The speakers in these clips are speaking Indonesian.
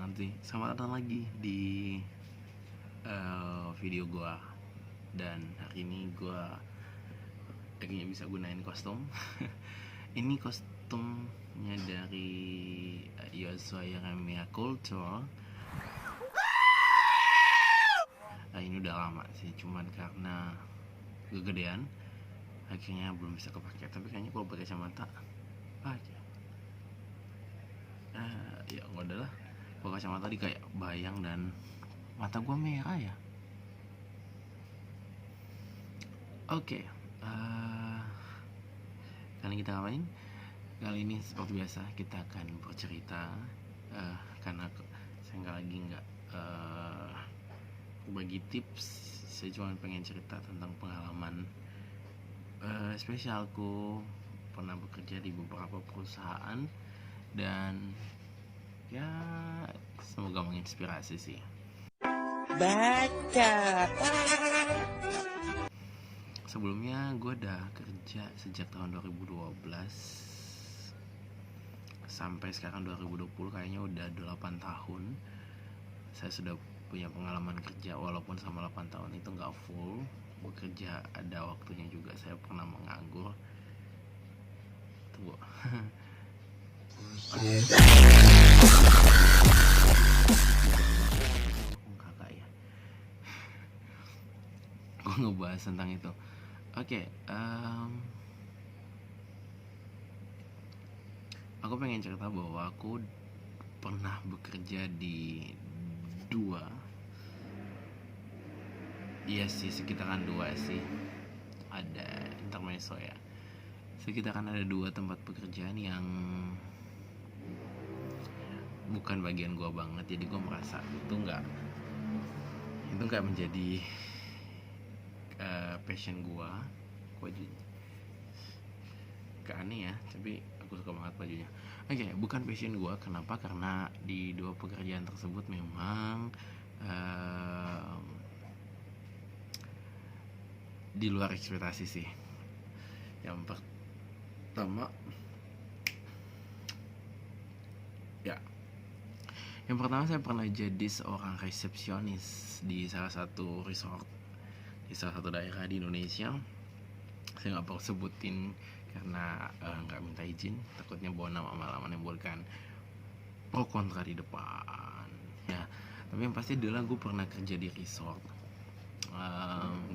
banget sih. Selamat datang lagi di video gua. Dan hari ini gua akhirnya bisa gunain kostum. Ini kostumnya dari Yosua Yeremia Culture. Ini udah lama sih, cuman karena kegedean akhirnya belum bisa kepake. Tapi kayaknya kalau pakai kacamata aja. Ya udah lah. Kalau kacamata tadi kayak bayang dan mata gua merah ya. Oke, kali kita ngapain? Kali ini seperti biasa kita akan bercerita, karena saya nggak bagi tips. Saya cuma pengen cerita tentang pengalaman spesialku. Pernah bekerja di beberapa perusahaan dan ya semoga menginspirasi sih. Baca. Sebelumnya gue udah kerja sejak tahun 2012 sampai sekarang 2020, kayaknya udah 8 tahun saya sudah punya pengalaman kerja. Walaupun sama 8 tahun itu gak full bekerja, ada waktunya juga saya pernah menganggur. Tunggu. Kakak ya, gue ngebahas tentang itu. Oke, aku pengen cerita bahwa aku pernah bekerja di sekitaran dua sih, ada intermezzo ya. Sekitaran ada 2 tempat pekerjaan yang bukan bagian gue banget, jadi gue merasa itu nggak menjadi passion gue aneh ya, tapi aku suka banget bajunya. Oke, bukan passion gue. Kenapa? Karena di 2 pekerjaan tersebut memang di luar ekspektasi sih. Yang pertama saya pernah jadi seorang resepsionis di salah satu resort di salah satu daerah di Indonesia. Saya nggak perlu sebutin karena nggak minta izin, takutnya bawa nama malah menimbulkan pro kontra di depan ya. Tapi yang pasti adalah gue pernah kerja di resort.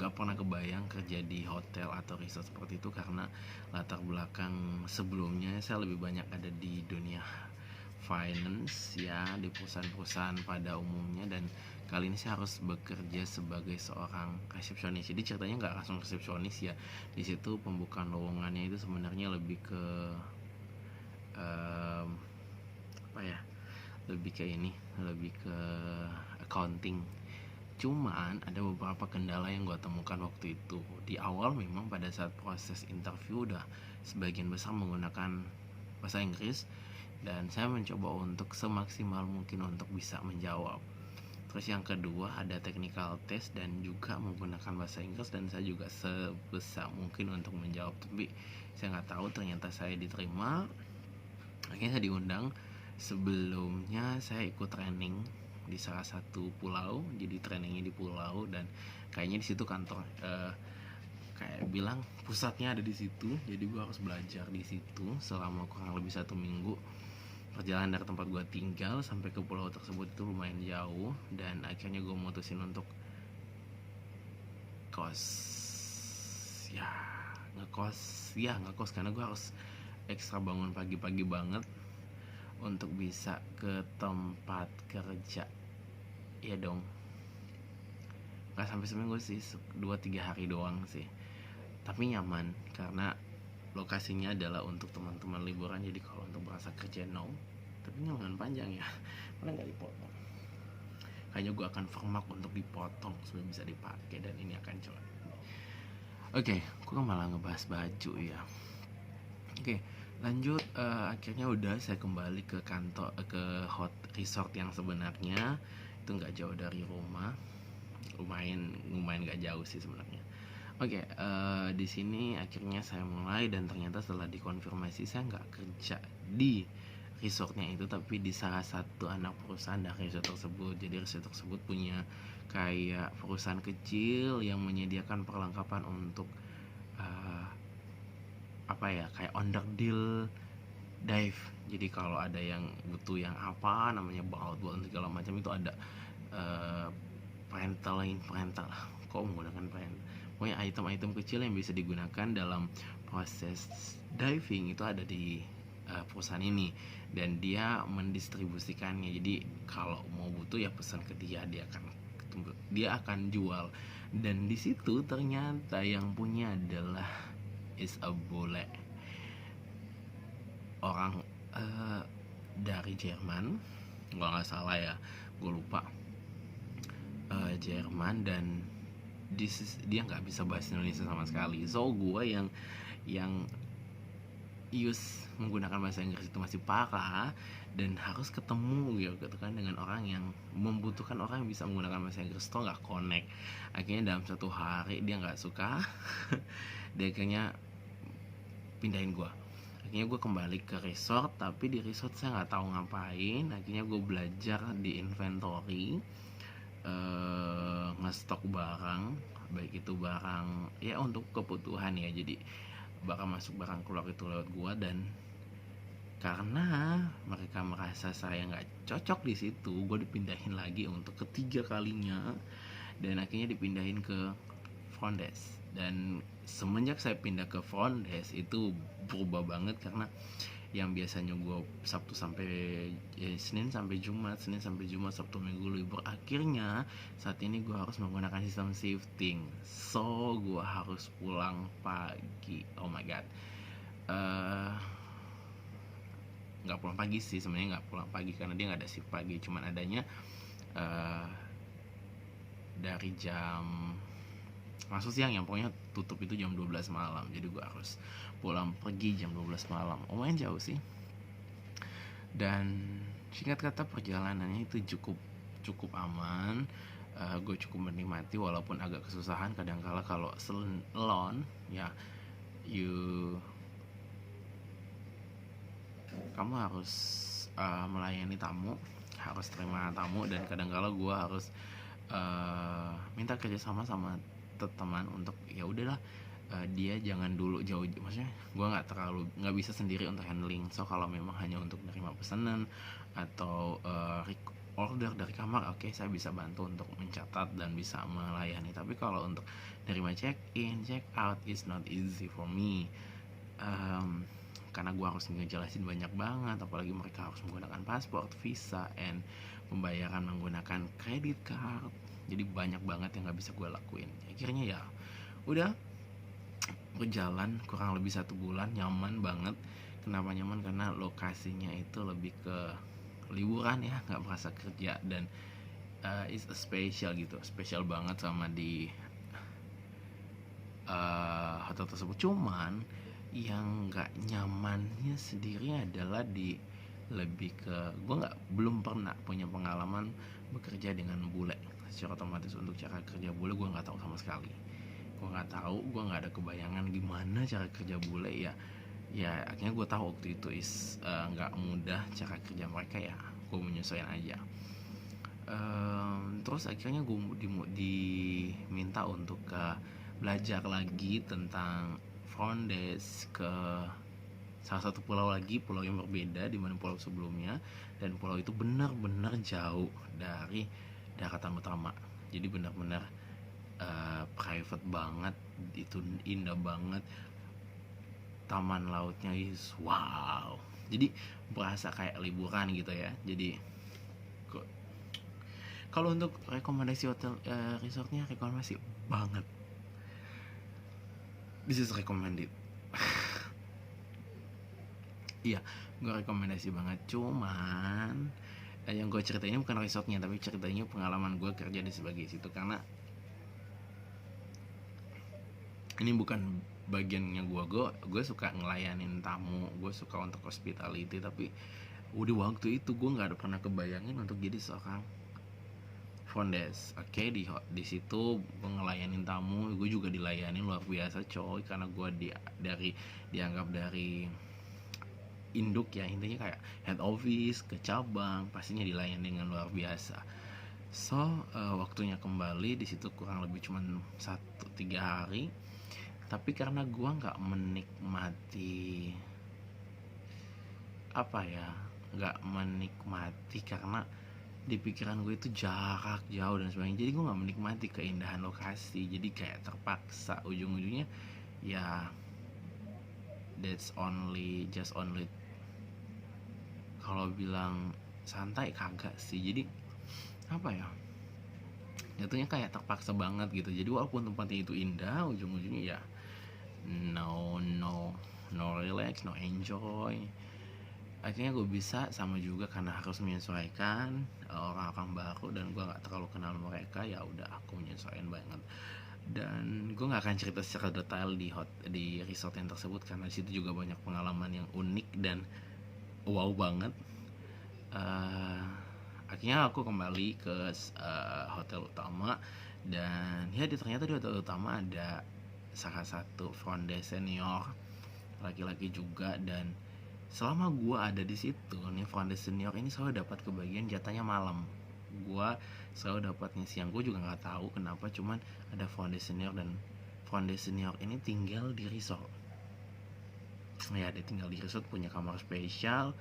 Nggak pernah kebayang kerja di hotel atau resort seperti itu, karena latar belakang sebelumnya saya lebih banyak ada di dunia finance ya, di perusahaan-perusahaan pada umumnya, dan kali ini saya harus bekerja sebagai seorang resepsionis. Jadi ceritanya nggak langsung resepsionis ya, di situ pembukaan lowongannya itu sebenarnya lebih ke lebih ke accounting. Cuman ada beberapa kendala yang gue temukan waktu itu. Di awal memang pada saat proses interview udah sebagian besar menggunakan bahasa Inggris, dan saya mencoba untuk semaksimal mungkin untuk bisa menjawab. Terus yang kedua ada technical test dan juga menggunakan bahasa Inggris, dan saya juga sebisa mungkin untuk menjawab. Tapi saya nggak tahu, ternyata saya diterima. Akhirnya saya diundang. Sebelumnya saya ikut training di salah satu pulau, jadi trainingnya di pulau, dan kayaknya di situ kantor kayak bilang pusatnya ada di situ. Jadi gue harus belajar di situ selama kurang lebih 1 minggu. Perjalanan dari tempat gue tinggal sampai ke pulau tersebut itu lumayan jauh, dan akhirnya gue mutusin untuk ngekos karena gue harus ekstra bangun pagi-pagi banget untuk bisa ke tempat kerja ya dong. Gak sampai seminggu sih, 2-3 hari doang sih, tapi nyaman karena lokasinya adalah untuk teman-teman liburan. Jadi kalau untuk bahasa kerja no, tapi nyaman panjang ya, mana nggak dipotong. Kayaknya gue akan format untuk dipotong supaya bisa dipakai, dan ini akan coba. Oke, gue malah ngebahas baju ya. Oke, lanjut. Akhirnya udah saya kembali ke kantor, ke hot resort yang sebenarnya itu nggak jauh dari rumah, lumayan nggak jauh sih sebenarnya. Oke, di sini akhirnya saya mulai, dan ternyata setelah dikonfirmasi saya nggak kerja di resortnya itu, tapi di salah satu anak perusahaan dari resort tersebut. Jadi resort tersebut punya kayak perusahaan kecil yang menyediakan perlengkapan untuk uh, apa ya, kayak underdeal dive. Jadi kalau ada yang butuh yang apa namanya baut segala macam itu ada uh, parental kok menggunakan parental, pokoknya item-item kecil yang bisa digunakan dalam proses diving itu ada di perusahaan ini, dan dia mendistribusikannya. Jadi kalau mau butuh ya pesan ke dia akan jual. Dan di situ ternyata yang punya adalah is a bule, orang dari Jerman kalau nggak salah ya, gue lupa, Jerman. Dan dia nggak bisa bahasa Indonesia sama sekali. So gue yang use menggunakan bahasa Inggris itu masih parah, dan harus ketemu gitu kan dengan orang yang membutuhkan orang yang bisa menggunakan bahasa Inggris, tuh nggak connect. Akhirnya dalam satu hari dia nggak suka dia akhirnya pindahin gue. Akhirnya gue kembali ke resort, tapi di resort saya nggak tahu ngapain. Akhirnya gue belajar di inventory, ngestok barang, baik itu barang ya untuk kebutuhan ya, jadi barang masuk barang keluar itu lewat gua. Dan karena mereka merasa saya nggak cocok di situ, gue dipindahin lagi untuk ketiga kalinya, dan akhirnya dipindahin ke front desk. Dan semenjak saya pindah ke front desk itu berubah banget, karena yang biasanya gue Senin sampai Jumat, Sabtu Minggu libur, akhirnya saat ini gue harus menggunakan sistem shifting. So gue harus pulang pagi. Oh my god, nggak pulang pagi sih sebenarnya, nggak pulang pagi karena dia nggak ada shift pagi, cuman adanya dari jam masuk siang, yang pokoknya tutup itu jam 12 malam. Jadi gue harus pulang pergi jam 12 malam. Lumayan jauh sih. Dan singkat kata perjalanannya itu cukup aman. Gue cukup menikmati walaupun agak kesusahan kadang-kala kalau alone ya. Kamu harus melayani tamu, harus terima tamu, dan kadang-kala gue harus minta kerjasama sama teman untuk ya udahlah, dia jangan dulu jauh, maksudnya gue nggak bisa sendiri untuk handling. So kalau memang hanya untuk menerima pesanan atau order dari kamar, oke, saya bisa bantu untuk mencatat dan bisa melayani. Tapi kalau untuk menerima check in check out is not easy for me, karena gue harus ngejelasin banyak banget, apalagi mereka harus menggunakan paspor, visa, and pembayaran menggunakan credit card. Jadi banyak banget yang nggak bisa gue lakuin. Akhirnya ya udah berjalan kurang lebih 1 bulan, nyaman banget. Kenapa nyaman? Karena lokasinya itu lebih ke liburan ya, nggak merasa kerja, dan it's a special gitu, spesial banget sama di hotel tersebut. Cuman yang nggak nyamannya sendiri adalah di lebih ke gue belum pernah punya pengalaman bekerja dengan bule. Secara otomatis untuk cara kerja bule gue nggak tahu sama sekali. Gue nggak ada kebayangan gimana cara kerja bule ya. Akhirnya gue tahu waktu itu nggak mudah cara kerja mereka ya. Gue menyesuaikan aja. Terus akhirnya gue diminta untuk belajar lagi tentang front desk ke salah satu pulau lagi, pulau yang berbeda di mana pulau sebelumnya, dan pulau itu benar-benar jauh dari daratan utama. Jadi benar-benar private banget, itu indah banget, taman lautnya wow. Jadi berasa kayak liburan gitu ya. Jadi kalau untuk rekomendasi hotel resortnya rekomendasi banget. This is recommended. Iya, gue rekomendasi banget. Cuman yang gue ceritain ini bukan resortnya, tapi ceritanya pengalaman gue kerja di sebagai situ. Karena ini bukan bagiannya gue suka ngelayanin tamu, gue suka untuk hospitality, tapi udah waktu itu gue nggak ada pernah kebayangin untuk jadi seorang front desk. Oke, di situ gue ngelayanin tamu, gue juga dilayanin luar biasa coy, karena gue dianggap dari induk ya, intinya kayak head office ke cabang pastinya dilayani dengan luar biasa. So waktunya kembali di situ kurang lebih cuma 1-3 hari, tapi karena gua nggak menikmati apa ya, nggak menikmati karena di pikiran gue itu jarak jauh dan sebagainya, jadi gue nggak menikmati keindahan lokasi, jadi kayak terpaksa ujung-ujungnya ya that's only just only, kalau bilang santai kagak sih, jadi apa ya, jatuhnya kayak terpaksa banget gitu. Jadi walaupun tempatnya itu indah, ujung-ujungnya ya no no no relax, no enjoy. Akhirnya gue bisa sama juga karena harus menyesuaikan orang-orang baru dan gue nggak terlalu kenal mereka, ya udah aku menyesuaikan banget. Dan gue nggak akan cerita secara detail di resort yang tersebut karena situ juga banyak pengalaman yang unik dan wow banget. uh, Akhirnya aku kembali ke hotel utama, dan ya ternyata di hotel utama ada salah satu front desk senior laki-laki juga, dan selama gue ada di situ nih front desk senior ini selalu dapat kebagian jatahnya malam. Gue selalu dapatnya siang, gue juga nggak tahu kenapa, cuman ada front desk senior, dan front desk senior ini tinggal di resort. Ya dia tinggal di resort, punya kamar spesial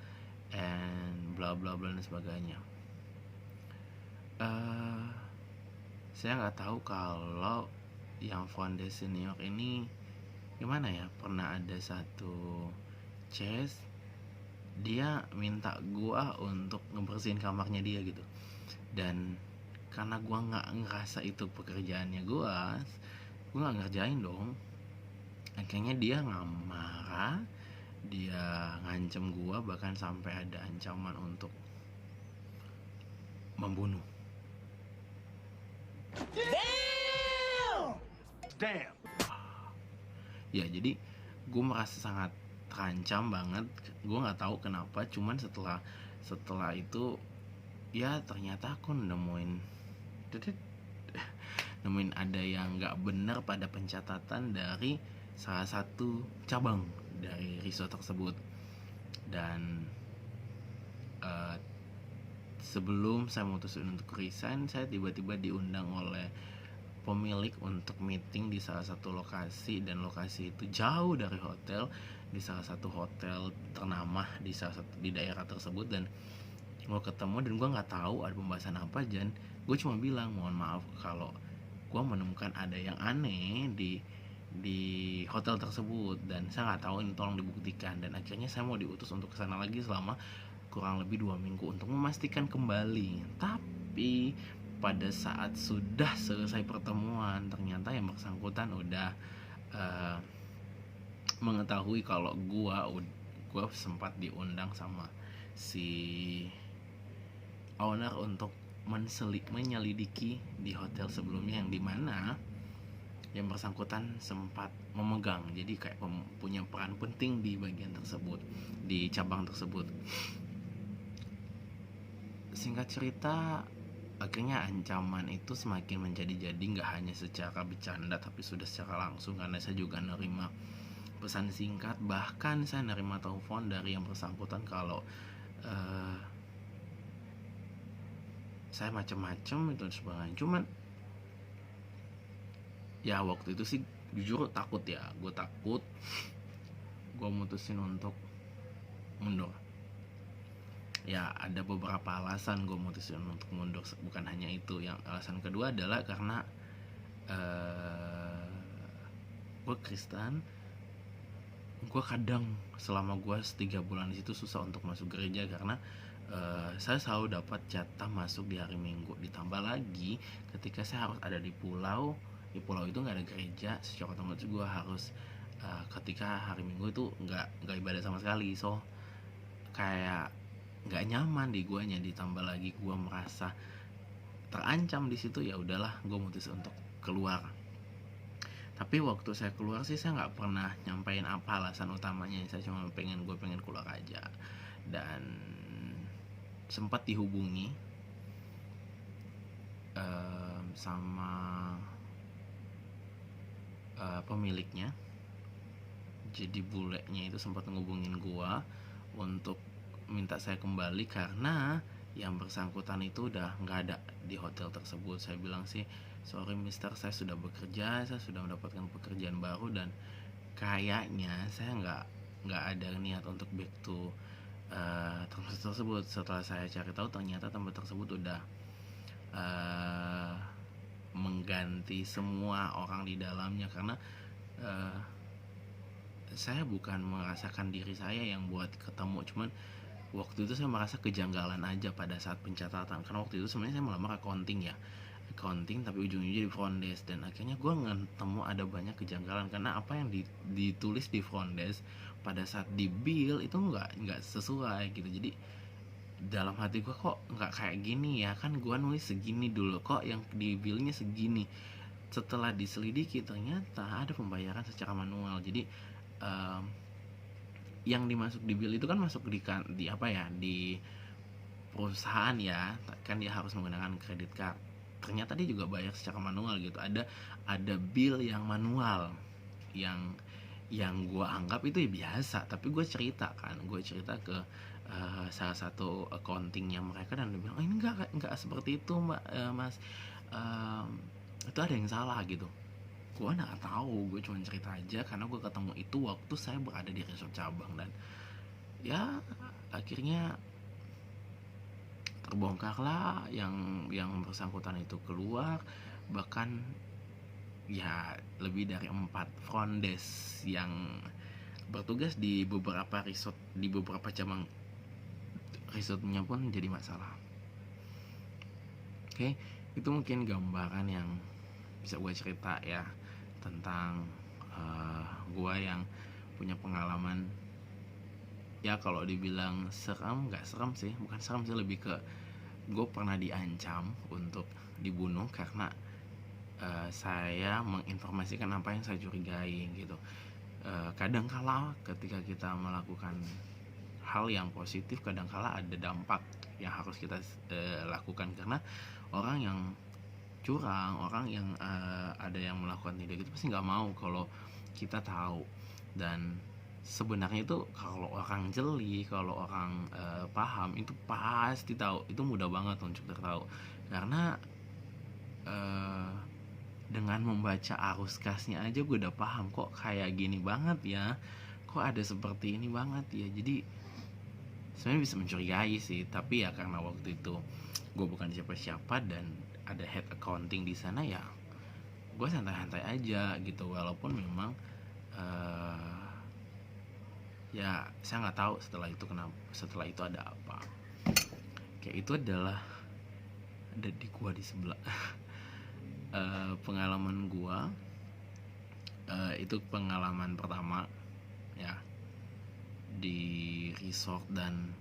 and bla bla bla dan sebagainya. Saya nggak tahu kalau yang front desk senior ini gimana ya, pernah ada satu case dia minta gua untuk ngebersihin kamarnya dia gitu, dan karena gua nggak ngerasa itu pekerjaannya gua nggak ngerjain dong. Akhirnya dia marah, dia ngancem gua, bahkan sampai ada ancaman untuk membunuh. Damn. Ya jadi gue merasa sangat terancam banget. Gue nggak tahu kenapa, cuman setelah itu ya ternyata aku nemuin ada yang nggak benar pada pencatatan dari salah satu cabang dari resort tersebut. Dan sebelum saya memutuskan untuk resign, saya tiba-tiba diundang oleh pemilik untuk meeting di salah satu lokasi, dan lokasi itu jauh dari hotel, di salah satu hotel ternama di daerah tersebut. Dan gue ketemu dan gue nggak tahu ada pembahasan apa, dan gue cuma bilang mohon maaf kalau gue menemukan ada yang aneh di hotel tersebut dan saya nggak tahu, ini tolong dibuktikan. Dan akhirnya saya mau diutus untuk kesana lagi selama kurang lebih 2 minggu untuk memastikan kembali. Tapi pada saat sudah selesai pertemuan, ternyata yang bersangkutan udah mengetahui kalau gue sempat diundang sama si owner untuk menyelidiki di hotel sebelumnya, yang dimana yang bersangkutan sempat memegang, jadi kayak punya peran penting di bagian tersebut, di cabang tersebut. Singkat cerita, akhirnya ancaman itu semakin menjadi-jadi, nggak hanya secara bercanda tapi sudah secara langsung, karena saya juga nerima pesan singkat, bahkan saya nerima telepon dari yang bersangkutan kalau saya macam-macam itu sebagainya. Cuman ya waktu itu sih jujur takut ya, gue takut, gue mutusin untuk mundur. Ya ada beberapa alasan gue mutusin untuk mundur, bukan hanya itu. Yang alasan kedua adalah karena gue Kristen, gue kadang selama gue 3 bulan di situ susah untuk masuk gereja karena saya selalu dapat jatah masuk di hari Minggu. Ditambah lagi ketika saya harus ada di pulau itu nggak ada gereja, secara otomatis gue harus ketika hari Minggu itu nggak ibadah sama sekali. So kayak nggak nyaman di guanya, ditambah lagi gue merasa terancam di situ. Ya udahlah, gue mutusin untuk keluar. Tapi waktu saya keluar sih saya nggak pernah nyampain apa alasan utamanya, saya cuma pengen keluar aja. Dan sempat dihubungi sama pemiliknya, jadi bulenya itu sempat ngehubungin gua untuk minta saya kembali karena yang bersangkutan itu udah nggak ada di hotel tersebut. Saya bilang sih, sorry mister, saya sudah bekerja, saya sudah mendapatkan pekerjaan baru, dan kayaknya saya nggak ada niat untuk back to tempat tersebut. Setelah saya cari tahu, ternyata tempat tersebut udah mengganti semua orang di dalamnya, karena saya bukan merasakan diri saya yang buat ketemu, cuman waktu itu saya merasa kejanggalan aja pada saat pencatatan, karena waktu itu sebenarnya saya melamar accounting tapi ujung-ujungnya di front desk, dan akhirnya gue ketemu ada banyak kejanggalan karena apa yang ditulis di front desk pada saat di bill itu nggak sesuai gitu. Jadi dalam hati gue, kok nggak kayak gini ya, kan gue nulis segini dulu, kok yang di billnya segini. Setelah diselidiki ternyata ada pembayaran secara manual. Jadi yang dimasuk di bill itu kan masuk di apa ya, di perusahaan ya, kan dia harus menggunakan kredit card. Ternyata dia juga bayar secara manual gitu. Ada bill yang manual, yang gue anggap itu ya biasa, tapi gue cerita ke salah satu accountingnya mereka, dan dia bilang, oh, ini enggak seperti itu mbak, mas, itu ada yang salah gitu. Gue nggak tahu, gue cuma cerita aja karena gue ketemu itu waktu saya berada di resort cabang, dan ya akhirnya terbongkarlah yang bersangkutan itu keluar. Bahkan ya lebih dari 4 front desk yang bertugas di beberapa resort, di beberapa cabang resortnya pun jadi masalah. Oke, itu mungkin gambaran yang bisa gue cerita ya tentang gue yang punya pengalaman. Ya kalau dibilang serem, nggak serem sih, bukan serem sih, lebih ke gue pernah diancam untuk dibunuh karena saya menginformasikan apa yang saya curigai gitu. Kadangkala ketika kita melakukan hal yang positif, kadangkala ada dampak yang harus kita lakukan, karena orang yang curang, orang yang ada yang melakukan tidak gitu pasti nggak mau kalau kita tahu. Dan sebenarnya itu kalau orang jeli, kalau orang paham, itu pasti tahu. Itu mudah banget untuk tahu, karena dengan membaca arus kasnya aja gue udah paham, kok kayak gini banget ya, kok ada seperti ini banget ya. Jadi sebenarnya bisa mencurigai sih, tapi ya karena waktu itu gue bukan siapa-siapa dan ada head accounting di sana, ya gue santai-santai aja gitu. Walaupun memang ya saya nggak tahu setelah itu ada apa. Kayak itu adalah ada di gua di sebelah. Pengalaman gua itu pengalaman pertama ya di resort, dan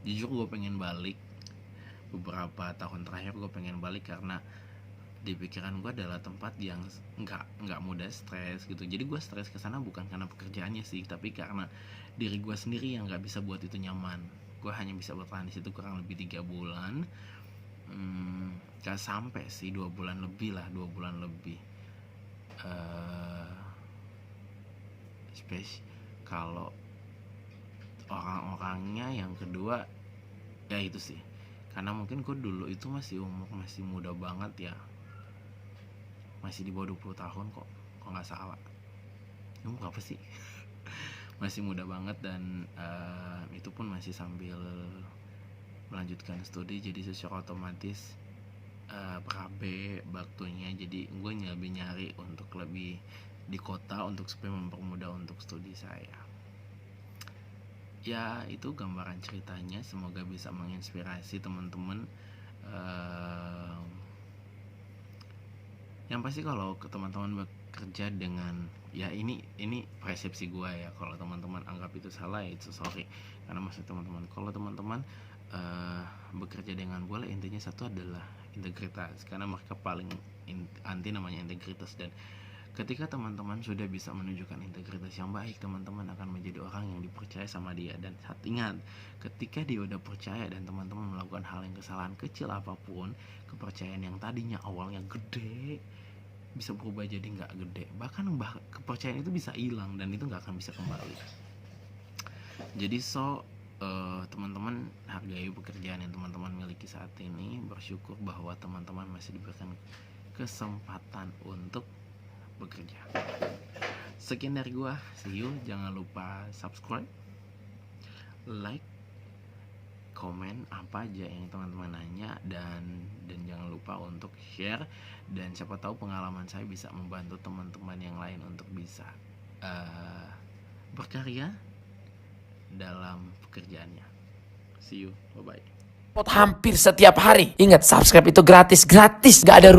jujur gue pengen balik. Beberapa tahun terakhir gue pengen balik karena di pikiran gue adalah tempat yang nggak mudah stres gitu. Jadi gue stres kesana bukan karena pekerjaannya sih, tapi karena diri gue sendiri yang nggak bisa buat itu nyaman. Gue hanya bisa bertahan di situ kurang lebih 3 bulan. Gak sampai sih 2 bulan lebih lah, 2 bulan lebih. Kalau orang-orangnya yang kedua ya itu sih, karena mungkin gue dulu itu masih muda banget ya, masih di bawah 20 tahun kok nggak salah. Umur apa sih? Masih muda banget, dan itu pun masih sambil melanjutkan studi, jadi secara otomatis berabe waktunya. Jadi gue lebih nyari untuk lebih di kota untuk supaya mempermudah untuk studi saya. Ya itu gambaran ceritanya, semoga bisa menginspirasi teman-teman. Yang pasti kalau teman-teman bekerja dengan, ya ini persepsi gue ya, kalau teman-teman anggap itu salah ya itu sorry. Karena maksud teman-teman, kalau teman-teman bekerja dengan bola, intinya satu adalah integritas, karena mereka paling anti namanya integritas. Dan ketika teman-teman sudah bisa menunjukkan integritas yang baik, teman-teman akan menjadi orang yang dipercaya sama dia. Dan ingat, ketika dia udah percaya dan teman-teman melakukan hal yang kesalahan kecil apapun, kepercayaan yang tadinya awalnya gede bisa berubah jadi nggak gede, bahkan kepercayaan itu bisa hilang dan itu nggak akan bisa kembali. Jadi teman-teman hargai pekerjaan yang teman-teman miliki saat ini, bersyukur bahwa teman-teman masih diberikan kesempatan untuk bekerja. Sekian dari gua, see you. Jangan lupa subscribe, like, komen apa aja yang teman-teman nanya, dan jangan lupa untuk share, dan siapa tahu pengalaman saya bisa membantu teman-teman yang lain untuk bisa berkarya dalam pekerjaannya. See you, bye bye. Hampir setiap hari. Ingat, subscribe itu gratis, gak ada